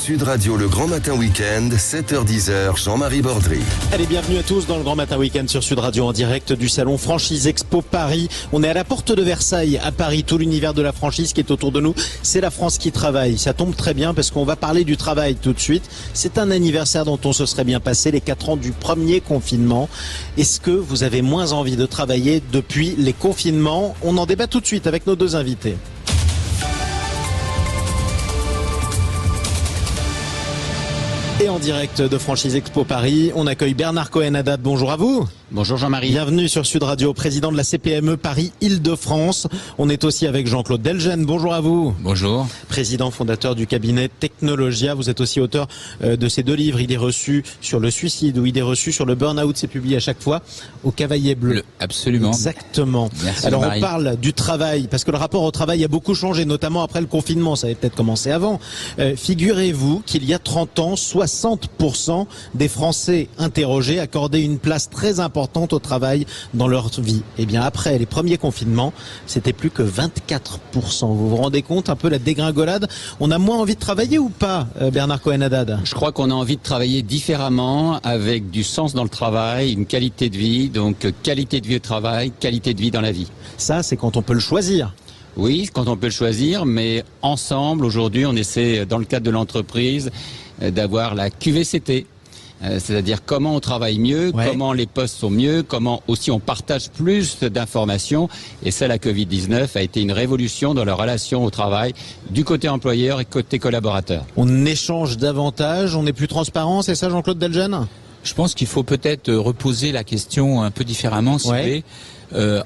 Sud Radio, le Grand Matin Week-end, 7h-10h, Jean-Marie Bordry. Allez, bienvenue à tous dans le Grand Matin Week-end sur Sud Radio en direct du salon Franchise Expo Paris. On est à la porte de Versailles, à Paris. Tout l'univers de la franchise qui est autour de nous, c'est la France qui travaille. Ça tombe très bien parce qu'on va parler du travail tout de suite. C'est un anniversaire dont on se serait bien passé, les 4 ans du premier confinement. Est-ce que vous avez moins envie de travailler depuis les confinements? On en débat tout de suite avec nos deux invités. Et en direct de Franchise Expo Paris, on accueille Bernard Cohen-Haddad. Bonjour à vous. Bonjour Jean-Marie. Bienvenue sur Sud Radio, président de la CPME Paris-Île-de-France. On est aussi avec Jean-Claude Delgen. Bonjour à vous. Bonjour. Président fondateur du cabinet Technologia. Vous êtes aussi auteur de ces 2 livres, Idées reçues sur le suicide ou Idées reçues sur le burn-out. C'est publié à chaque fois au Cavalier Bleu. Absolument. Exactement. Merci, alors Jean-Marie. on parle du travail, parce que le rapport au travail a beaucoup changé, notamment après le confinement. Ça avait peut-être commencé avant. Figurez-vous qu'il y a 30 ans, 60% des Français interrogés accordaient une place très importante au travail dans leur vie. Et bien après les premiers confinements, c'était plus que 24%. Vous vous rendez compte un peu la dégringolade? On a moins envie de travailler ou pas, Bernard Cohen-Haddad? Je crois qu'on a envie de travailler différemment, avec du sens dans le travail, une qualité de vie, donc qualité de vie au travail, qualité de vie dans la vie. Ça, c'est quand on peut le choisir. Oui, quand on peut le choisir, mais ensemble, aujourd'hui, on essaie, dans le cadre de l'entreprise, d'avoir la QVCT. C'est-à-dire comment on travaille mieux, comment les postes sont mieux, comment aussi on partage plus d'informations. Et ça, la Covid-19 a été une révolution dans la relation au travail du côté employeur et côté collaborateur. On échange davantage, on est plus transparent, c'est ça Jean-Claude Delgen? Je pense qu'il faut peut-être reposer la question un peu différemment, si vous voulez.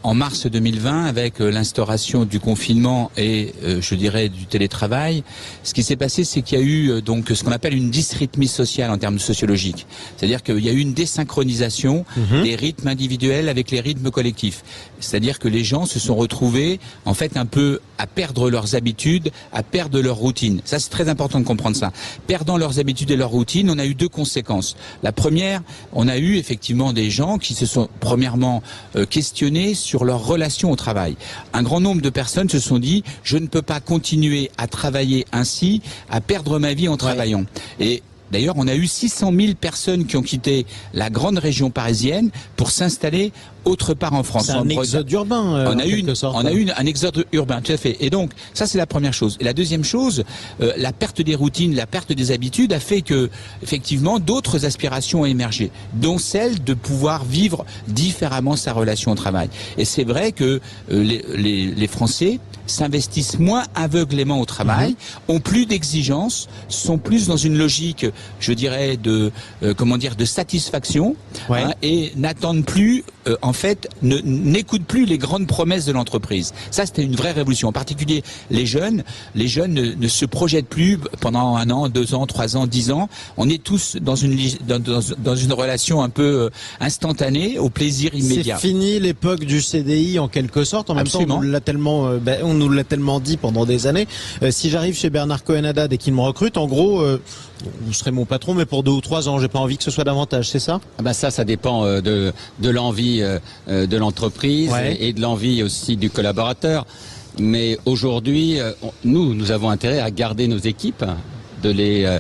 En mars 2020, avec l'instauration du confinement et je dirais du télétravail, ce qui s'est passé, c'est qu'il y a eu donc ce qu'on appelle une dysrythmie sociale en termes sociologiques. C'est-à-dire qu'il y a eu une désynchronisation des rythmes individuels avec les rythmes collectifs. C'est-à-dire que les gens se sont retrouvés en fait un peu à perdre leurs habitudes, à perdre leur routine. Ça, c'est très important de comprendre ça. Perdant leurs habitudes et leur routine, on a eu 2 conséquences. La première, on a eu effectivement des gens qui se sont premièrement questionnés sur leur relation au travail. Un grand nombre de personnes se sont dit « je ne peux pas continuer à travailler ainsi, à perdre ma vie en travaillant ». Et d'ailleurs, on a eu 600 000 personnes qui ont quitté la grande région parisienne pour s'installer autre part en France. C'est un exode urbain, on a eu un exode urbain, tout à fait. Et donc, ça c'est la première chose. Et la deuxième chose, la perte des routines, la perte des habitudes a fait que, effectivement, d'autres aspirations ont émergé, dont celle de pouvoir vivre différemment sa relation au travail. Et c'est vrai que les Français s'investissent moins aveuglément au travail, ont plus d'exigences, sont plus dans une logique, je dirais, de satisfaction, et n'attendent plus, en fait, n'écoutent plus les grandes promesses de l'entreprise. Ça, c'était une vraie révolution. En particulier, les jeunes ne se projettent plus pendant 1 an, 2 ans, 3 ans, 10 ans. On est tous dans une relation un peu instantanée, au plaisir immédiat. C'est fini l'époque du CDI en quelque sorte. En même temps, on nous l'a tellement dit pendant des années. Si j'arrive chez Bernard Cohen-Haddad et qu'il me recrute, en gros, vous serez mon patron, mais pour 2 ou 3 ans, j'ai pas envie que ce soit davantage, c'est ça? Ça dépend de l'envie de l'entreprise et de l'envie aussi du collaborateur. Mais aujourd'hui, nous avons intérêt à garder nos équipes, de les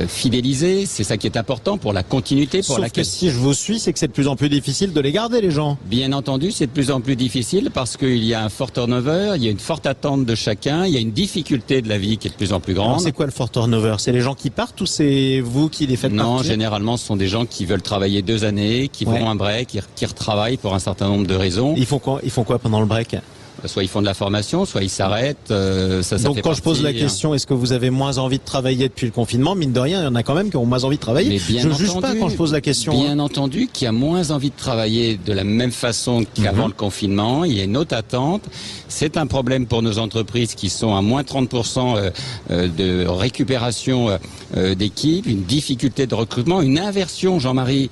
fidéliser, c'est ça qui est important pour la continuité. Sauf que si je vous suis, c'est que c'est de plus en plus difficile de les garder, les gens. Bien entendu, c'est de plus en plus difficile parce qu'il y a un fort turnover, il y a une forte attente de chacun, il y a une difficulté de la vie qui est de plus en plus grande. Alors c'est quoi le fort turnover? C'est les gens qui partent ou c'est vous qui les faites partir? Non, généralement, ce sont des gens qui veulent travailler 2 années, qui font un break, qui retravaillent pour un certain nombre de raisons. Ils font quoi pendant le break? Soit ils font de la formation, soit ils s'arrêtent. Donc quand je pose la question, est-ce que vous avez moins envie de travailler depuis le confinement? Mine de rien, il y en a quand même qui ont moins envie de travailler. Je ne juge pas quand je pose la question. Bien entendu qu'il y a moins envie de travailler de la même façon qu'avant le confinement. Il y a une haute attente. C'est un problème pour nos entreprises qui sont à moins 30% de récupération d'équipes, une difficulté de recrutement, une inversion, Jean-Marie,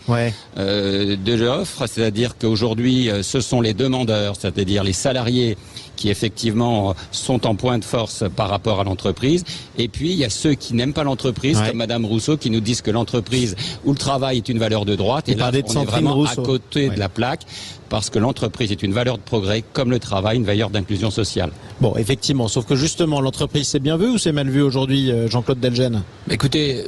de l'offre. C'est-à-dire qu'aujourd'hui, ce sont les demandeurs, c'est-à-dire les salariés qui effectivement sont en point de force par rapport à l'entreprise. Et puis il y a ceux qui n'aiment pas l'entreprise, comme Madame Rousseau, qui nous disent que l'entreprise ou le travail est une valeur de droite. Et là, on est vraiment à côté de la plaque, parce que l'entreprise est une valeur de progrès, comme le travail, une valeur d'inclusion sociale. Bon, effectivement, sauf que justement, l'entreprise, c'est bien vu ou c'est mal vu aujourd'hui, Jean-Claude Delgen? Écoutez,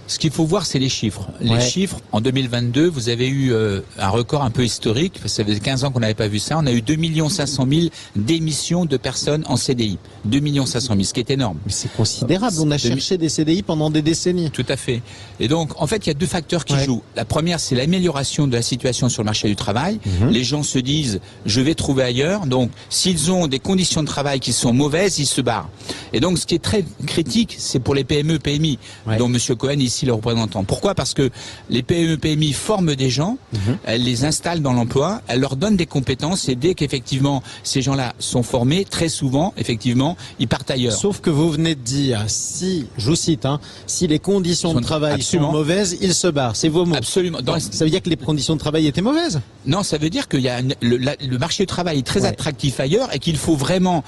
ce qu'il faut voir, c'est les chiffres. Les chiffres, en 2022, vous avez eu un record un peu historique, parce que ça faisait 15 ans qu'on n'avait pas vu ça. On a eu 2 500 000 démissions de personnes en CDI. 2 500 000, ce qui est énorme. Mais c'est considérable, on a cherché des CDI pendant des décennies. Tout à fait. Et donc, en fait, il y a deux facteurs qui jouent. La première, c'est l'amélioration de la situation sur le marché du travail. Les gens se disent, je vais trouver ailleurs. Donc, s'ils ont des conditions de travail qui sont mauvaises, ils se barrent. Et donc, ce qui est très critique, c'est pour les PME, PMI, dont M. Cohen ici le représentant. Pourquoi? Parce que les PME, PMI forment des gens, elles les installent dans l'emploi, elles leur donnent des compétences, et dès qu'effectivement ces gens-là sont formés, très souvent, effectivement, ils partent ailleurs. Sauf que vous venez de dire, si, je vous cite, si les conditions de travail sont mauvaises, ils se barrent. C'est vos mots. Absolument. Ça veut dire que les conditions de travail étaient mauvaises? Non, ça veut dire qu'il y a le marché du travail est très attractif ailleurs, et qu'il faut vraiment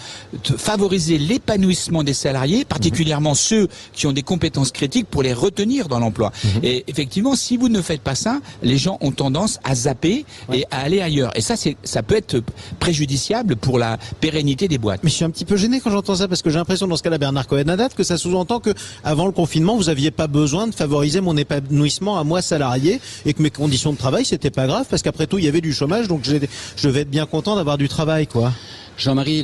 favoriser l'épanouissement des salariés, particulièrement ceux qui ont des compétences critiques, pour les retenir dans l'emploi. Et effectivement, si vous ne faites pas ça, les gens ont tendance à zapper et à aller ailleurs. Et ça peut être préjudiciable pour la pérennité des boîtes. Mais je suis un petit peu gêné quand j'entends ça, parce que j'ai l'impression, dans ce cas-là, Bernard Cohen-Haddad, que ça sous-entend que avant le confinement, vous aviez pas besoin de favoriser mon épanouissement à moi salarié, et que mes conditions de travail, c'était pas grave, parce qu'après tout, il y avait du chômage, donc je vais être bien content d'avoir du travail, quoi. Jean-Marie,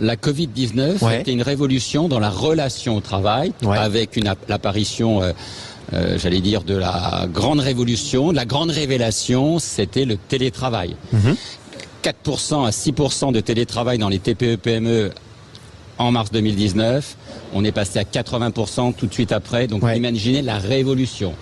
la Covid-19 c'était une révolution dans la relation au travail, avec l'apparition, j'allais dire, de la grande révolution, de la grande révélation, c'était le télétravail. 4% à 6% de télétravail dans les TPE-PME en mars 2019. On est passé à 80% tout de suite après, donc imaginez la révolution.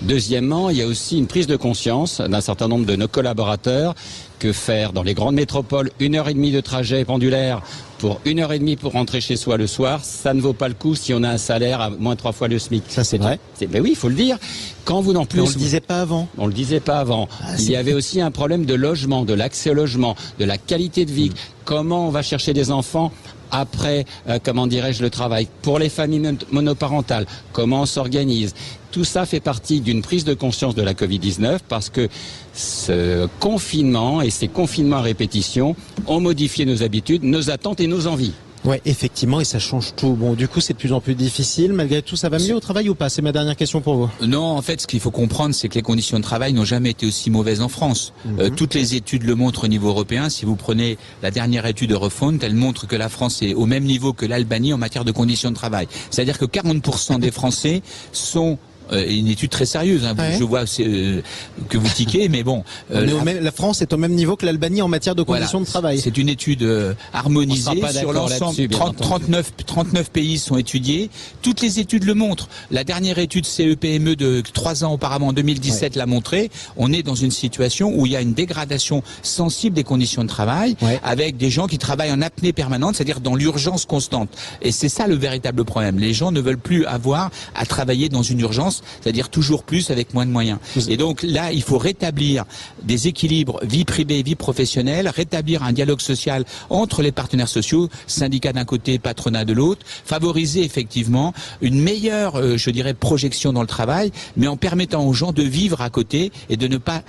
Deuxièmement, il y a aussi une prise de conscience d'un certain nombre de nos collaborateurs que faire dans les grandes métropoles 1h30 de trajet pendulaire pour 1h30 pour rentrer chez soi le soir, ça ne vaut pas le coup si on a un salaire à moins 3 fois le SMIC. Ça c'est vrai. Mais oui, il faut le dire. Quand vous n'en plus, on le disait pas avant. On le disait pas avant. Il y avait aussi un problème de logement, de l'accès au logement, de la qualité de vie. Comment on va chercher des enfants après, comment dirais-je, le travail? Pour les familles monoparentales, comment on s'organise? Tout ça fait partie d'une prise de conscience de la Covid-19, parce que ce confinement et ces confinements à répétition ont modifié nos habitudes, nos attentes et nos envies. Ouais, effectivement, et ça change tout. Bon, du coup, c'est de plus en plus difficile. Malgré tout, ça va mieux au travail ou pas? C'est ma dernière question pour vous. Non, en fait, ce qu'il faut comprendre, c'est que les conditions de travail n'ont jamais été aussi mauvaises en France. Toutes les études le montrent au niveau européen. Si vous prenez la dernière étude de Eurofond, elle montre que la France est au même niveau que l'Albanie en matière de conditions de travail. C'est-à-dire que 40% des Français sont une étude très sérieuse, je vois que vous tiquez, mais bon. La France est au même niveau que l'Albanie en matière de conditions de travail. C'est une étude harmonisée sur l'ensemble. 39 pays sont étudiés. Toutes les études le montrent. La dernière étude CEPME de 3 ans auparavant, en 2017, l'a montré. On est dans une situation où il y a une dégradation sensible des conditions de travail, avec des gens qui travaillent en apnée permanente, c'est-à-dire dans l'urgence constante. Et c'est ça le véritable problème. Les gens ne veulent plus avoir à travailler dans une urgence, c'est-à-dire toujours plus avec moins de moyens. Et donc là, il faut rétablir des équilibres vie privée, vie professionnelle, rétablir un dialogue social entre les partenaires sociaux, syndicats d'un côté, patronat de l'autre, favoriser effectivement une meilleure, je dirais, projection dans le travail, mais en permettant aux gens de vivre à côté et de ne pas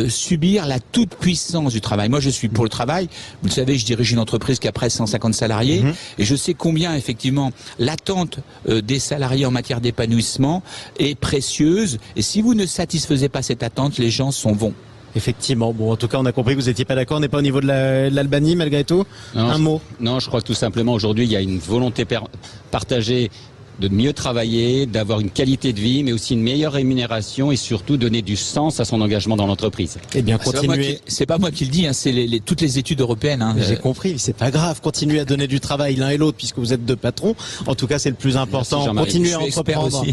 subir la toute-puissance du travail. Moi, je suis pour le travail. Vous le savez, je dirige une entreprise qui a presque 150 salariés et je sais combien, effectivement, l'attente des salariés en matière d'épanouissement est précieuse, et si vous ne satisfaisez pas cette attente, les gens s'en vont. Effectivement. Bon, en tout cas, on a compris que vous n'étiez pas d'accord. On n'est pas au niveau de l'Albanie, malgré tout. Un mot. Non, je crois que tout simplement, aujourd'hui, il y a une volonté partagée de mieux travailler, d'avoir une qualité de vie, mais aussi une meilleure rémunération, et surtout donner du sens à son engagement dans l'entreprise. Eh bien, continuez. C'est pas moi qui le dis, c'est toutes les études européennes. J'ai compris, c'est pas grave. Continuez à donner du travail l'un et l'autre, puisque vous êtes deux patrons. En tout cas, c'est le plus important. Continuez à entreprendre.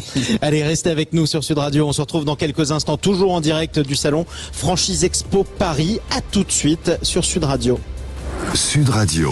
Allez, restez avec nous sur Sud Radio. On se retrouve dans quelques instants, toujours en direct du salon Franchise Expo Paris. À tout de suite sur Sud Radio. Sud Radio.